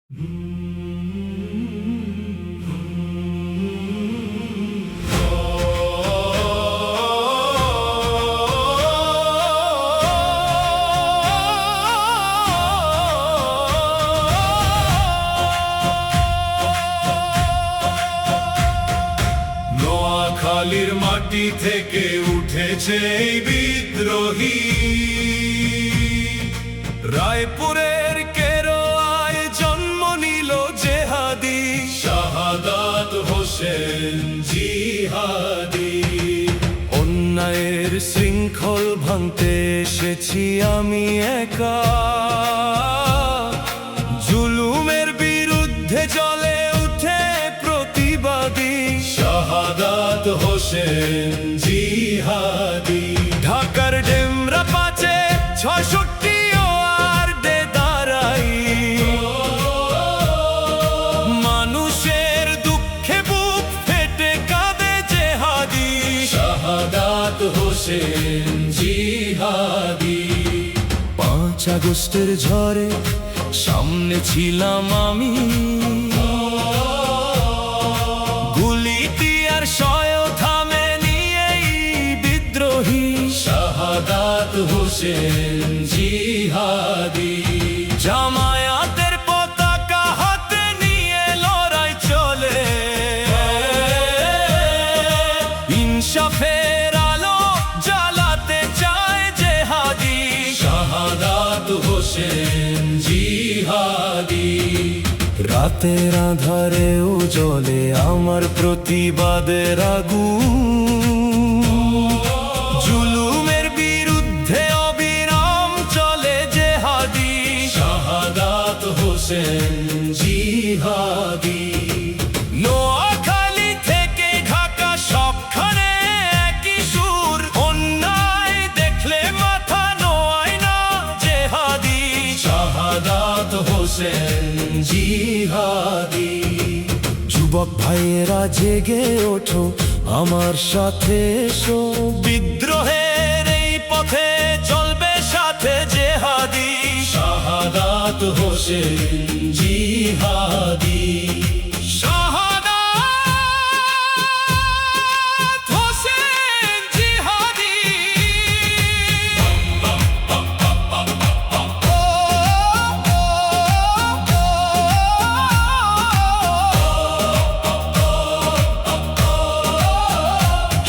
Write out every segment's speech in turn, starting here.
নোয়াখালীর মাটি থেকে উঠেছে এই বিদ্রোহী, রায়পুরের কেরোয়ায় জন্ম নিল জেহাদি শাহাদাত হোসেন জিহাদি। অন্যায়ের শৃঙ্খল ভাঙতে এসেছি আমি একা, জুলুমের বিরুদ্ধে জ্বলে উঠে প্রতিবাদী শাহাদাত হোসেন জিহাদি। ঢাকার ডেমরা পাচে ৬৬ ওয়ার্ডে দাঁড়াই, মানুষের দুঃখে বুক ফেটে কাঁদে জেহাদি শাহাদাত হোসেন জিহাদি। ৫ আগস্টের ঝড়ে সামনে ছিলাম আমি, গুলিটি আর শয় থামে নিয়েই বিদ্রোহী শাহাদাত হোসেন জিহাদি। জামায়াতের পতাকা হাতে নিয়ে লড়াই চলে, ইনসাফের আলো জ্বালাতে চায় জেহাদি শাহাদাত হোসেন জিহাদি। রাতের আধারেও জ্বলে আমার প্রতিবাদের আগুন, জুলুমের বিরুদ্ধে অবিরাম চলে জেহাদি শাহাদাত হোসেন জিহাদি। নোয়াখালী থেকে ঢাকা সবখানে একই সুর, অন্যায় দেখলে মাথা নোয়ায় না জেহাদি শাহাদাত হোসেন জিহাদি। যুবক ভাইয়েরা জেগে ওঠো, আমার সাথে এসো, বিদ্রোহের এই পথে চলবে সাথে জেহাদি শাহাদাত হোসেন জিহাদি। শাহাদাত হোসেন জিহাদি।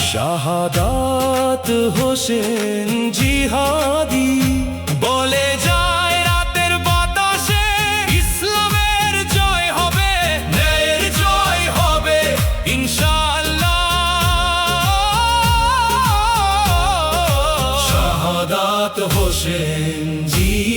শাহাদাত হোসেন জিহাদি। বলে যায় রাতের বাতাসে, ইসলামের জয় হবে, ন্যায়ের জয় হবে ইনশাআল্লাহ। শাহাদাত হোসেন জিহাদি।